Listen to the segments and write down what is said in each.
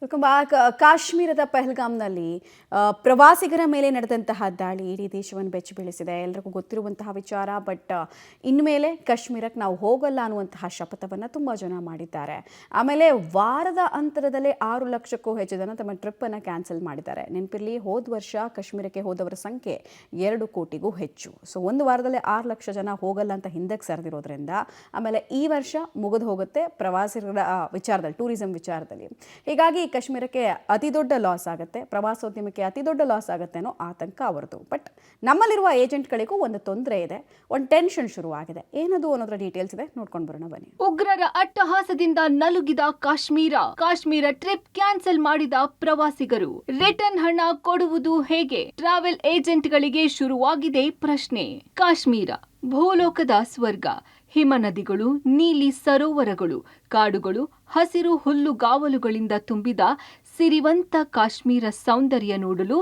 Welcome back. ಕಾಶ್ಮೀರದ ಪಹಲ್ಗಾಮ್ನಲ್ಲಿ ಪ್ರವಾಸಿಗರ ಮೇಲೆ ನಡೆದಂತಹ ದಾಳಿ ಇಡೀ ದೇಶವನ್ನು ಬೆಚ್ಚಿ ಬೀಳಿಸಿದೆ. ಎಲ್ಲರಿಗೂ ಗೊತ್ತಿರುವಂತಹ ವಿಚಾರ. ಬಟ್ ಇನ್ಮೇಲೆ ಕಾಶ್ಮೀರಕ್ಕೆ ನಾವು ಹೋಗಲ್ಲ ಅನ್ನುವಂತಹ ಶಪಥವನ್ನು ತುಂಬ ಜನ ಮಾಡಿದ್ದಾರೆ. ಆಮೇಲೆ ವಾರದ ಅಂತರದಲ್ಲೇ 6 ಲಕ್ಷಕ್ಕೂ ಹೆಚ್ಚು ಜನ ತಮ್ಮ ಟ್ರಿಪ್ಪನ್ನು ಕ್ಯಾನ್ಸಲ್ ಮಾಡಿದ್ದಾರೆ. ನೆನಪಿರಲಿ, ಹೋದ ವರ್ಷ ಕಾಶ್ಮೀರಕ್ಕೆ ಹೋದವರ ಸಂಖ್ಯೆ 2 ಕೋಟಿಗೂ ಹೆಚ್ಚು. ಸೊ ಒಂದು ವಾರದಲ್ಲೇ 6 ಲಕ್ಷ ಜನ ಹೋಗಲ್ಲ ಅಂತ ಹಿಂದಕ್ಕೆ ಸರಿದಿರೋದ್ರಿಂದ ಆಮೇಲೆ ಈ ವರ್ಷ ಮುಗಿದು ಹೋಗುತ್ತೆ ಪ್ರವಾಸಿಗರ ವಿಚಾರದಲ್ಲಿ, ಟೂರಿಸಂ ವಿಚಾರದಲ್ಲಿ. ಹೀಗಾಗಿ ಕಾಶ್ಮೀರಕ್ಕೆ ಅತಿ ದೊಡ್ಡ ಲಾಸ್ ಆಗುತ್ತೆ, ಪ್ರವಾಸೋದ್ಯಮಕ್ಕೆ ಅತಿ ದೊಡ್ಡ ಲಾಸ್ ಆಗುತ್ತೆ ಅನ್ನೋ ಆತಂಕ ಅವರದು. ಬಟ್ ನಮ್ಮಲ್ಲಿರುವ ಏಜೆಂಟ್ಗಳಿಗೂ ಒಂದು ತೊಂದರೆ ಇದೆ, ಒಂದು ಟೆನ್ಷನ್ ಶುರುವಾಗಿದೆ. ಏನದು ಅನ್ನೋದ್ರ ಡೀಟೇಲ್ಸ್ ಇದೆ, ನೋಡ್ಕೊಂಡು ಬರೋಣ ಬನ್ನಿ. ಉಗ್ರರ ಅಟ್ಟಹಾಸದಿಂದ ನಲುಗಿದ ಕಾಶ್ಮೀರ ಟ್ರಿಪ್ ಕ್ಯಾನ್ಸಲ್ ಮಾಡಿದ ಪ್ರವಾಸಿಗರು. ರಿಟರ್ನ್ ಹಣ ಕೊಡುವುದು ಹೇಗೆ? ಟ್ರಾವೆಲ್ ಏಜೆಂಟ್ಗಳಿಗೆ ಶುರುವಾಗಿದೆ ಪ್ರಶ್ನೆ. ಕಾಶ್ಮೀರ ಭೂಲೋಕದ ಸ್ವರ್ಗ. ಹಿಮ ನದಿಗಳು, ನೀಲಿ ಸರೋವರಗಳು, ಕಾಡುಗಳು, ಹಸಿರು ಹುಲ್ಲುಗಾವಲುಗಳಿಂದ ತುಂಬಿದ ಸಿರಿವಂತ ಕಾಶ್ಮೀರ ಸೌಂದರ್ಯ ನೋಡಲು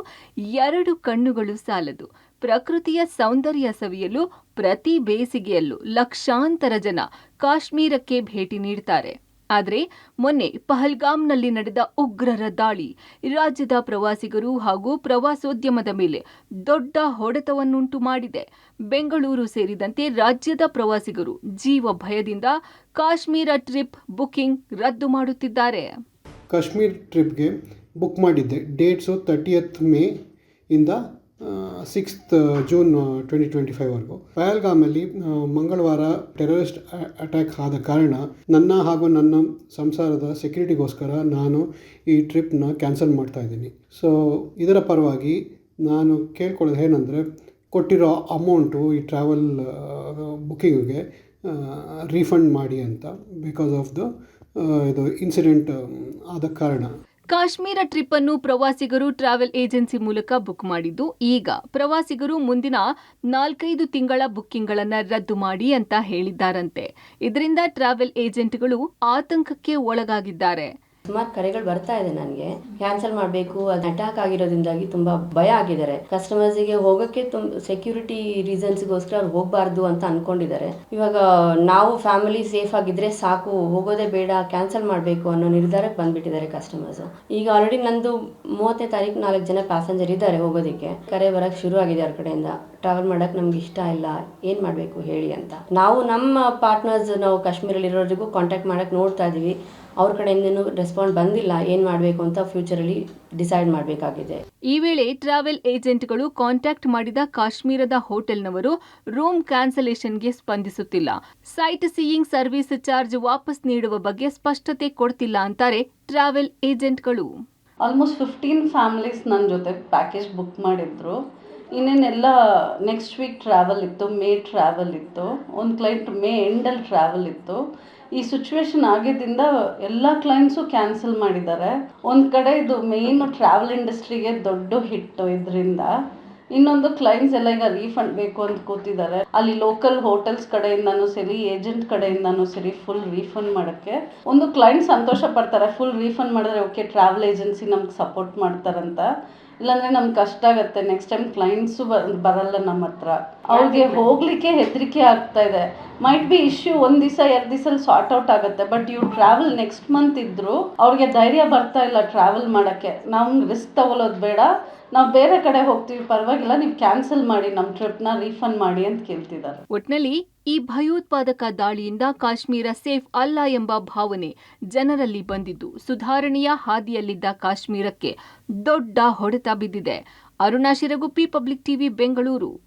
2 ಕಣ್ಣುಗಳು ಸಾಲದು. ಪ್ರಕೃತಿಯ ಸೌಂದರ್ಯ ಸವಿಯಲು ಪ್ರತಿ ಬೇಸಿಗೆಯಲ್ಲೂ ಲಕ್ಷಾಂತರ ಜನ ಕಾಶ್ಮೀರಕ್ಕೆ ಭೇಟಿ ನೀಡುತ್ತಾರೆ. ಆದರೆ ಮೊನ್ನೆ ಪಹಲ್ಗಾಮ್ನಲ್ಲಿ ನಡೆದ ಉಗ್ರರ ದಾಳಿ ರಾಜ್ಯದ ಪ್ರವಾಸಿಗರು ಹಾಗೂ ಪ್ರವಾಸೋದ್ಯಮದ ಮೇಲೆ ದೊಡ್ಡ ಹೊಡೆತವನ್ನುಂಟು ಮಾಡಿದೆ. ಬೆಂಗಳೂರು ಸೇರಿದಂತೆ ರಾಜ್ಯದ ಪ್ರವಾಸಿಗರು ಜೀವ ಭಯದಿಂದ ಕಾಶ್ಮೀರ ಟ್ರಿಪ್ ಬುಕಿಂಗ್ ರದ್ದು ಮಾಡುತ್ತಿದ್ದಾರೆ. ಕಾಶ್ಮೀರ್ ಟ್ರಿಪ್ಗೆ ಬುಕ್ ಮಾಡಿದ್ದೆ. ಡೇಟ್ಸು 30th ಮೇ ಇಂದ 6th ಜೂನ್ 2025ವರೆಗೂ. ಪಹಲ್ಗಾಮಲ್ಲಿ ಮಂಗಳವಾರ ಟೆರರಿಸ್ಟ್ ಅಟ್ಯಾಕ್ ಆದ ಕಾರಣ ನನ್ನ ಹಾಗೂ ನನ್ನ ಸಂಸಾರದ ಸೆಕ್ಯೂರಿಟಿಗೋಸ್ಕರ ನಾನು ಈ ಟ್ರಿಪ್ನ ಕ್ಯಾನ್ಸಲ್ ಮಾಡ್ತಾ ಇದ್ದೀನಿ. ಸೊ ಇದರ ಪರವಾಗಿ ನಾನು ಕೇಳ್ಕೊಳ್ಳೋದು ಏನಂದರೆ, ಕೊಟ್ಟಿರೋ ಅಮೌಂಟು ಈ ಟ್ರಾವೆಲ್ ಬುಕ್ಕಿಂಗಿಗೆ ರೀಫಂಡ್ ಮಾಡಿ ಅಂತ, ಬಿಕಾಸ್ ಆಫ್ ದ ಇದು ಇನ್ಸಿಡೆಂಟ್ ಆದ ಕಾರಣ. ಕಾಶ್ಮೀರ ಟ್ರಿಪ್ ಅನ್ನು ಪ್ರವಾಸಿಗರು ಟ್ರಾವೆಲ್ ಏಜೆನ್ಸಿ ಮೂಲಕ ಬುಕ್ ಮಾಡಿದ್ದು, ಈಗ ಪ್ರವಾಸಿಗರು ಮುಂದಿನ 4-5 ತಿಂಗಳ ಬುಕ್ಕಿಂಗ್ಗಳನ್ನು ರದ್ದು ಮಾಡಿ ಅಂತ ಹೇಳಿದ್ದಾರಂತೆ. ಇದರಿಂದ ಟ್ರಾವೆಲ್ ಏಜೆಂಟ್ಗಳು ಆತಂಕಕ್ಕೆ ಒಳಗಾಗಿದ್ದಾರೆ. ಸುಮಾರು ಕರೆಗಳು ಬರ್ತಾ ಇದೆ ನನಗೆ, ಕ್ಯಾನ್ಸಲ್ ಮಾಡಬೇಕು, ಅದು ಅಟ್ಯಾಕ್ ಆಗಿರೋದ್ರಿಂದಾಗಿ ತುಂಬಾ ಭಯ ಆಗಿದ್ದಾರೆ. ಕಸ್ಟಮರ್ಸಿಗೆ ಹೋಗೋಕ್ಕೆ ಸೆಕ್ಯೂರಿಟಿ ರೀಸನ್ಸ್ಗೋಸ್ಕರ ಅವ್ರು ಹೋಗಬಾರ್ದು ಅಂತ ಅನ್ಕೊಂಡಿದ್ದಾರೆ. ಇವಾಗ ನಾವು ಫ್ಯಾಮಿಲಿ ಸೇಫ್ ಆಗಿದ್ರೆ ಸಾಕು, ಹೋಗೋದೇ ಬೇಡ, ಕ್ಯಾನ್ಸಲ್ ಮಾಡಬೇಕು ಅನ್ನೋ ನಿರ್ಧಾರಕ್ಕೆ ಬಂದ್ಬಿಟ್ಟಿದ್ದಾರೆ ಕಸ್ಟಮರ್ಸ್. ಈಗ ಆಲ್ರೆಡಿ ನಂದು 30ನೇ ತಾರೀಕು 4 ಜನ ಪ್ಯಾಸೆಂಜರ್ ಇದ್ದಾರೆ ಹೋಗೋದಕ್ಕೆ. ಕರೆ ಬರಕ್ಕೆ ಶುರು ಆಗಿದೆ ಅವ್ರ ಕಡೆಯಿಂದ, ಟ್ರಾವೆಲ್ ಮಾಡಕ್ಕೆ ನಮ್ಗೆ ಇಷ್ಟ ಇಲ್ಲ, ಏನ್ ಮಾಡಬೇಕು ಹೇಳಿ ಅಂತ. ನಾವು ನಮ್ಮ ಪಾರ್ಟ್ನರ್ಸ್, ನಾವು ಕಾಶ್ಮೀರಲ್ಲಿ ಇರೋರಿಗೂ ಕಾಂಟ್ಯಾಕ್ಟ್ ಮಾಡಕ್ಕೆ ನೋಡ್ತಾ ಇದೀವಿ. ಅವ್ರ ಕಡೆಯಿಂದನೂ ರೆಸ್ಪಾನ್ಸ್ ಬಂದಿಲ್ಲ. ಏನ್ ಮಾಡಬೇಕು ಅಂತ ಫ್ಯೂಚರಲ್ಲಿ ಡಿಸೈಡ್ ಮಾಡಬೇಕಾಗಿದೆ. ಈ ವೇಳೆ ಟ್ರಾವೆಲ್ ಏಜೆಂಟ್ಗಳು ಕಾಂಟ್ಯಾಕ್ಟ್ ಮಾಡಿದ ಕಾಶ್ಮೀರದ ಹೋಟೆಲ್ನವರು ರೂಮ್ ಕ್ಯಾನ್ಸಲೇಷನ್ಗೆ ಸ್ಪಂದಿಸುತ್ತಿಲ್ಲ. ಸೈಟ್ ಸೀಯಿಂಗ್ ಸರ್ವಿಸ್ ಚಾರ್ಜ್ ವಾಪಸ್ ನೀಡುವ ಬಗ್ಗೆ ಸ್ಪಷ್ಟತೆ ಕೊಡ್ತಿಲ್ಲ ಅಂತಾರೆ ಟ್ರಾವೆಲ್ ಏಜೆಂಟ್ಗಳು. ಆಲ್ಮೋಸ್ಟ್ 15 ಫ್ಯಾಮಿಲೀಸ್ ನನ್ನ ಜೊತೆ ಪ್ಯಾಕೇಜ್ ಬುಕ್ ಮಾಡಿದ್ರು. ಇನ್ನೇನೆಲ್ಲ ನೆಕ್ಸ್ಟ್ ವೀಕ್ ಟ್ರಾವೆಲ್ ಇತ್ತು, ಮೇ ಟ್ರಾವೆಲ್ ಇತ್ತು. ಒಂದು ಕ್ಲೈಂಟ್ ಮೇ ಎಂಡಲ್ಲಿ ಟ್ರಾವೆಲ್ ಇತ್ತು. ಈ ಸಿಚುವೇಶನ್ ಆಗಿದ್ದರಿಂದ ಎಲ್ಲ ಕ್ಲೈಂಟ್ಸು ಕ್ಯಾನ್ಸಲ್ ಮಾಡಿದ್ದಾರೆ. ಒಂದು ಕಡೆ ಇದು ಮೇಯ್ನು ಟ್ರಾವೆಲ್ ಇಂಡಸ್ಟ್ರಿಗೆ ದೊಡ್ಡ ಹಿಟ್ಟು ಇದರಿಂದ. ಇನ್ನೊಂದು ಕ್ಲೈಂಟ್ಸ್ ಎಲ್ಲ ಈಗ ರೀಫಂಡ್ ಬೇಕು ಅಂತ ಕೂತಿದ್ದಾರೆ. ಅಲ್ಲಿ ಲೋಕಲ್ ಹೋಟೆಲ್ಸ್ ಕಡೆಯಿಂದನೂ ಸರಿ, ಏಜೆಂಟ್ ಕಡೆಯಿಂದನೂ ಸರಿ ಫುಲ್ ರೀಫಂಡ್ ಮಾಡೋಕ್ಕೆ ಒಂದು ಕ್ಲೈಂಟ್ ಸಂತೋಷ ಪಡ್ತಾರೆ. ಫುಲ್ ರೀಫಂಡ್ ಮಾಡಿದ್ರೆ ಓಕೆ, ಟ್ರಾವೆಲ್ ಏಜೆನ್ಸಿ ನಮ್ಗೆ ಸಪೋರ್ಟ್ ಮಾಡ್ತಾರಂತ. ಇಲ್ಲಾಂದರೆ ನಮ್ಗೆ ಕಷ್ಟ ಆಗುತ್ತೆ, ನೆಕ್ಸ್ಟ್ ಟೈಮ್ ಕ್ಲೈಂಟ್ಸು ಬರಲ್ಲ ನಮ್ಮ ಹತ್ರ. ಅವ್ರಿಗೆ ಹೋಗಲಿಕ್ಕೆ ಹೆದರಿಕೆ ಆಗ್ತಾ ಇದೆ. ಮೈಟ್ ಬಿ ಇಶ್ಯೂ 1 ದಿವಸ 2 ದಿವಸಲ್ಲಿ ಸಾರ್ಟ್ ಔಟ್ ಆಗುತ್ತೆ. ಬಟ್ ಇವ್ರು ಟ್ರಾವೆಲ್ ನೆಕ್ಸ್ಟ್ ಮಂತ್ ಇದ್ದರು, ಅವ್ರಿಗೆ ಧೈರ್ಯ ಬರ್ತಾ ಇಲ್ಲ ಟ್ರಾವೆಲ್ ಮಾಡೋಕ್ಕೆ. ನಾವು ರಿಸ್ಕ್ ತಗೊಳ್ಳೋದು ಬೇಡ, ನಾವು ಬೇರೆ ಕಡೆ ಹೋಗ್ತೀವಿ, ಪರವಾಗಿಲ್ಲ, ನೀವು ಕ್ಯಾನ್ಸಲ್ ಮಾಡಿ, ನಮ್ಮ ಟ್ರಿಪ್ನ ರೀಫಂಡ್ ಮಾಡಿ ಅಂತ ಕೇಳ್ತಿದ್ದಾರೆ. ಒಟ್ನಲ್ಲಿ ಈ ಭಯೋತ್ಪಾದಕ ದಾಳಿಯಿಂದ ಕಾಶ್ಮೀರ ಸೇಫ್ ಅಲ್ಲ ಎಂಬ ಭಾವನೆ ಜನರಲ್ಲಿ ಬಂದಿದ್ದು, ಸುಧಾರಣೆಯ ಹಾದಿಯಲ್ಲಿದ್ದ ಕಾಶ್ಮೀರಕ್ಕೆ ದೊಡ್ಡ ಹೊಡೆತ ಬಿದ್ದಿದೆ. Aruna Shiraguppi, public TV, Bengaluru.